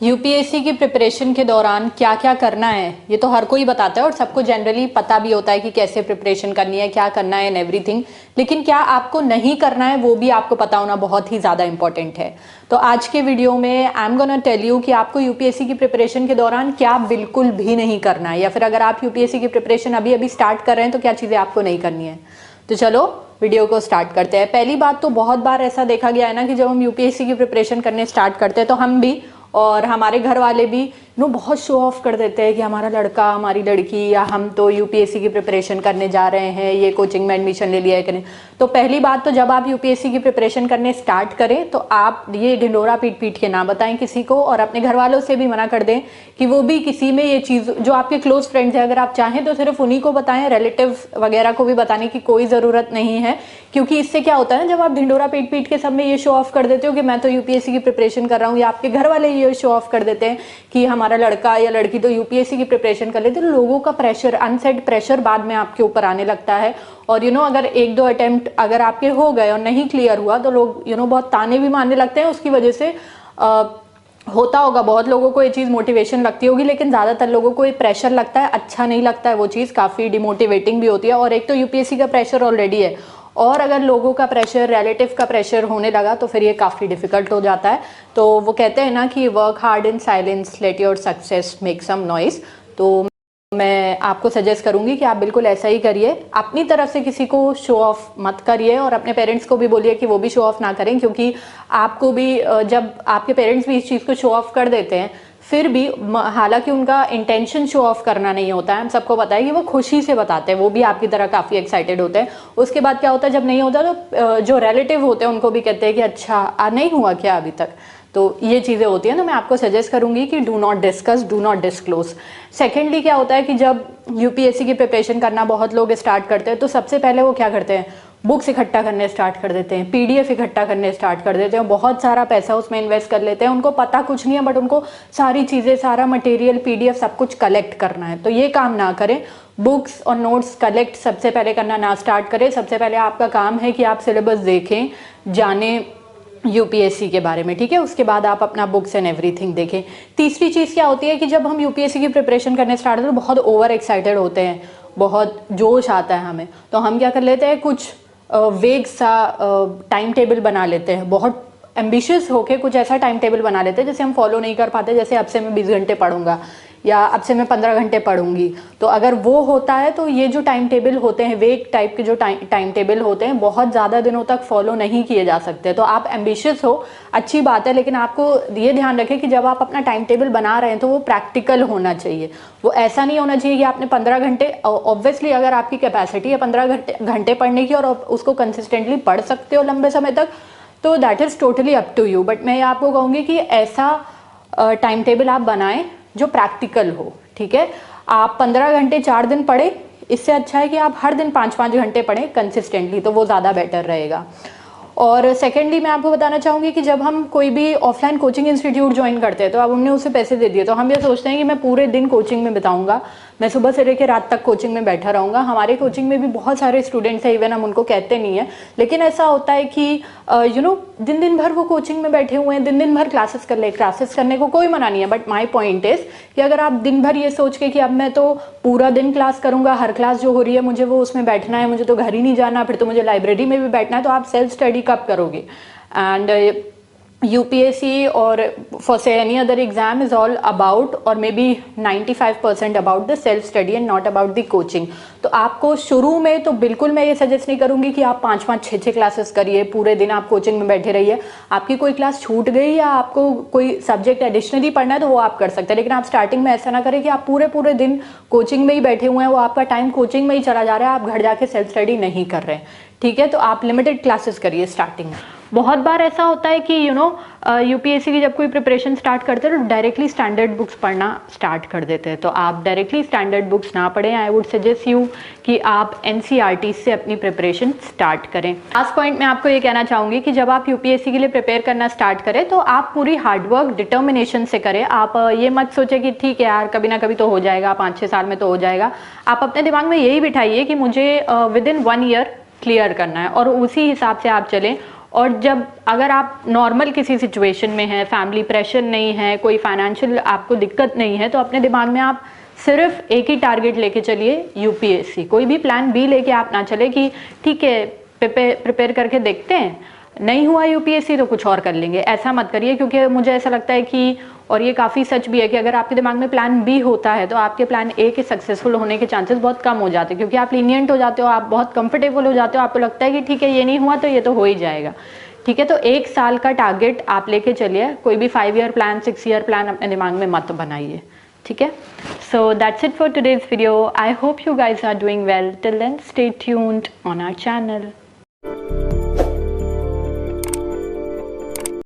UPSC की preparation के दौरान क्या क्या करना है ये तो हर कोई बताता है और सबको जनरली पता भी होता है कि कैसे प्रिपरेशन करनी है, क्या करना है एंड एवरीथिंग। लेकिन क्या आपको नहीं करना है वो भी आपको पता होना बहुत ही ज़्यादा इंपॉर्टेंट है। तो आज के वीडियो में I am gonna tell you कि आपको यूपीएससी की प्रिपरेशन के दौरान क्या बिल्कुल भी नहीं करना है, या फिर अगर आप यूपीएससी की प्रिपरेशन अभी अभी स्टार्ट कर रहे हैं तो क्या चीज़ें आपको नहीं करनी है। तो चलो वीडियो को स्टार्ट करते हैं। पहली बात तो बहुत बार ऐसा देखा गया है ना कि जब हम यूपीएससी की प्रिपरेशन करने स्टार्ट करते हैं तो हम भी और हमारे घर वाले भी बहुत शो ऑफ कर देते हैं कि हमारा लड़का, हमारी लड़की या हम तो यूपीएससी की प्रिपरेशन करने जा रहे हैं, ये कोचिंग में एडमिशन ले लिया है कि नहीं। तो पहली बात तो जब आप यूपीएससी की प्रिपरेशन करने स्टार्ट करें तो आप ये ढिंडोरा पीट पीट के ना बताएं किसी को, और अपने घर वालों से भी मना कर दें कि वो भी किसी में ये चीज़, जो आपके क्लोज फ्रेंड्स हैं अगर आप चाहें तो सिर्फ उन्हीं को बताएं, रिलेटिव वगैरह को भी बताने की कोई ज़रूरत नहीं है। क्योंकि इससे क्या होता है ना, जब आप ढिंडोरा पीट पीट के सब में ये शो ऑफ कर देते हो कि मैं तो यूपीएससी की प्रिपरेशन कर रहा हूँ, या आपके घर वाले ये शो ऑफ कर देते हैं कि हमारा लड़का या लड़की तो यूपीएससी की प्रिपरेशन कर लेते, तो लोगों का प्रेशर, अनसेट प्रेशर बाद में आपके ऊपर आने लगता है। और अगर एक दो अटेम्प्ट अगर आपके हो गए और नहीं क्लियर हुआ तो लोग बहुत ताने भी मारने लगते हैं। उसकी वजह से होता होगा बहुत लोगों को ये चीज़ मोटिवेशन लगती होगी, लेकिन ज़्यादातर लोगों को ये प्रेशर लगता है, अच्छा नहीं लगता है, वो चीज़ काफ़ी डिमोटिवेटिंग भी होती है। और एक तो यूपीएससी का प्रेशर ऑलरेडी है, और अगर लोगों का प्रेशर, रिलेटिव का प्रेशर होने लगा तो फिर ये काफ़ी डिफिकल्ट हो जाता है। तो वो कहते हैं ना कि work hard in silence, let your success make some noise. तो मैं आपको सजेस्ट करूंगी कि आप बिल्कुल ऐसा ही करिए, अपनी तरफ से किसी को शो ऑफ मत करिए, और अपने पेरेंट्स को भी बोलिए कि वो भी शो ऑफ ना करें। क्योंकि आपको भी, जब आपके पेरेंट्स भी इस चीज़ को शो ऑफ कर देते हैं, फिर भी हालांकि उनका इंटेंशन शो ऑफ करना नहीं होता है, हम सबको पता है कि वो खुशी से बताते हैं, वो भी आपकी तरह काफ़ी एक्साइटेड होते हैं। उसके बाद क्या होता है, जब नहीं होता तो जो रिलेटिव होते हैं उनको भी कहते हैं कि अच्छा नहीं हुआ क्या अभी तक। तो ये चीज़ें होती हैं। तो मैं आपको सजेस्ट करूंगी कि do not discuss, do not disclose. Secondly क्या होता है कि जब यूपीएससी की प्रिपरेशन करना बहुत लोग स्टार्ट करते हैं तो सबसे पहले वो क्या करते हैं, बुक्स इकट्ठा करने स्टार्ट कर देते हैं, पीडीएफ इकट्ठा करने स्टार्ट कर देते हैं, बहुत सारा पैसा उसमें इन्वेस्ट कर लेते हैं। उनको पता कुछ नहीं है, बट उनको सारी चीज़ें, सारा मटेरियल, पीडीएफ सब कुछ कलेक्ट करना है। तो ये काम ना करें, बुक्स और नोट्स कलेक्ट सबसे पहले करना ना स्टार्ट करें। सबसे पहले आपका काम है कि आप सिलेबस देखें, जाने यूपीएससी के बारे में, ठीक है। उसके बाद आप अपना बुक्स एंड एवरीथिंग देखें। तीसरी चीज़ क्या होती है कि जब हम यूपीएससी की प्रिपरेशन करने स्टार्ट होते हैं तो बहुत ओवर एक्साइटेड होते हैं, बहुत जोश आता है हमें, तो हम क्या कर लेते हैं, कुछ वेग सा टाइम टेबल बना लेते हैं, बहुत एम्बिशियस होके कुछ ऐसा टाइम टेबल बना लेते हैं जैसे हम फॉलो नहीं कर पाते। जैसे अब से मैं 20 घंटे पढ़ूंगा या अब से मैं 15 घंटे पढ़ूंगी, तो अगर वो होता है तो ये जो टाइम टेबल होते हैं, वेग टाइप के जो टाइम टेबल होते हैं, बहुत ज़्यादा दिनों तक फॉलो नहीं किए जा सकते। तो आप एम्बिशियस हो, अच्छी बात है, लेकिन आपको ये ध्यान रखें कि जब आप अपना टाइम टेबल बना रहे हैं तो वो प्रैक्टिकल होना चाहिए। वो ऐसा नहीं होना चाहिए कि आपने 15 घंटे, ऑब्वियसली अगर आपकी कैपेसिटी है 15 घंटे पढ़ने की और उसको कंसिस्टेंटली पढ़ सकते हो लंबे समय तक, तो that is totally up to you. But मैं आपको कहूँगी कि ऐसा टाइम टेबल आप बनाएं जो प्रैक्टिकल हो, ठीक है। आप 15 घंटे 4 दिन पढ़े, इससे अच्छा है कि आप हर दिन 5-5 घंटे पढ़ें कंसिस्टेंटली, तो वो ज़्यादा बेटर रहेगा। और सेकेंडली मैं आपको बताना चाहूँगी कि जब हम कोई भी ऑफलाइन कोचिंग इंस्टीट्यूट ज्वाइन करते हैं तो अब उन्होंने उसे पैसे दे दिए, तो हम ये सोचते हैं कि मैं पूरे दिन कोचिंग में बिताऊंगा, मैं सुबह से लेकर रात तक कोचिंग में बैठा रहूँगा। हमारे कोचिंग में भी बहुत सारे स्टूडेंट्स हैं, इवन हम उनको कहते नहीं हैं, लेकिन ऐसा होता है कि दिन दिन भर वो कोचिंग में बैठे हुए हैं, दिन दिन भर क्लासेस कर ले। क्लासेस करने को कोई मना नहीं है, बट माई पॉइंट इज़ कि अगर आप दिन भर ये सोच के कि अब मैं तो पूरा दिन क्लास करूँगा, हर क्लास जो हो रही है मुझे वो उसमें बैठना है, मुझे तो घर ही नहीं जाना, फिर तो मुझे लाइब्रेरी में भी बैठना है, तो आप सेल्फ स्टडी कब करोगे। एंड यूपीएससी और for say any other exam is all about, और may be 95% about the self study and not about the coaching. तो आपको शुरू में तो बिल्कुल मैं ये सजेस्ट नहीं करूँगी कि आप 5-5, 6-6 क्लासेस करिए, पूरे दिन आप कोचिंग में बैठे रहिए। आपकी कोई क्लास छूट गई या आपको कोई सब्जेक्ट एडिशनली पढ़ना है तो वो आप कर सकते हैं, लेकिन आप स्टार्टिंग में ऐसा ना करें कि आप पूरे दिन कोचिंग में ही बैठे हुए हैं, वो आपका टाइम कोचिंग में ही चला जा रहा है, आप घर जाके सेल्फ स्टडी नहीं कर रहे हैं, ठीक है। तो आप लिमिटेड क्लासेस करिए स्टार्टिंग में। बहुत बार ऐसा होता है कि यूपीएससी की जब कोई प्रिपरेशन स्टार्ट करते हैं तो डायरेक्टली स्टैंडर्ड बुक्स पढ़ना स्टार्ट कर देते हैं। तो आप डायरेक्टली स्टैंडर्ड बुक्स ना पढ़ें, आई वुड सजेस्ट यू कि आप एनसीईआरटी से अपनी प्रिपरेशन स्टार्ट करें। लास्ट पॉइंट मैं आपको ये कहना चाहूँगी कि जब आप यूपीएससी के लिए प्रिपेयर करना स्टार्ट करें तो आप पूरी हार्डवर्क, डिटर्मिनेशन से करें। आप ये मत सोचें कि ठीक है यार कभी ना कभी तो हो जाएगा, 5-6 साल में तो हो जाएगा। आप अपने दिमाग में यही बिठाइए कि मुझे विद इन 1 ईयर क्लियर करना है, और उसी हिसाब से आप चलें। और जब अगर आप नॉर्मल किसी सिचुएशन में हैं, फैमिली प्रेशर नहीं है, कोई फाइनेंशियल आपको दिक्कत नहीं है, तो अपने दिमाग में आप सिर्फ एक ही टारगेट लेके चलिए, यूपीएससी। कोई भी प्लान बी लेके आप ना चले कि ठीक है प्रिपेयर करके देखते हैं, नहीं हुआ यूपीएससी तो कुछ और कर लेंगे, ऐसा मत करिए। क्योंकि मुझे ऐसा लगता है कि, और ये काफ़ी सच भी है, कि अगर आपके दिमाग में प्लान बी होता है तो आपके प्लान ए के सक्सेसफुल होने के चांसेस बहुत कम हो जाते हैं, क्योंकि आप लीनियंट हो जाते हो, आप बहुत कंफर्टेबल हो जाते हो, आपको लगता है कि ठीक है ये नहीं हुआ तो ये तो हो ही जाएगा। ठीक है, तो 1 साल का टारगेट आप लेके चलिए, कोई भी 5 ईयर प्लान 6 ईयर प्लान अपने दिमाग में मत बनाइए। ठीक है, so that's it for today's video. I hope you guys are doing well. Till then stay tuned on our channel.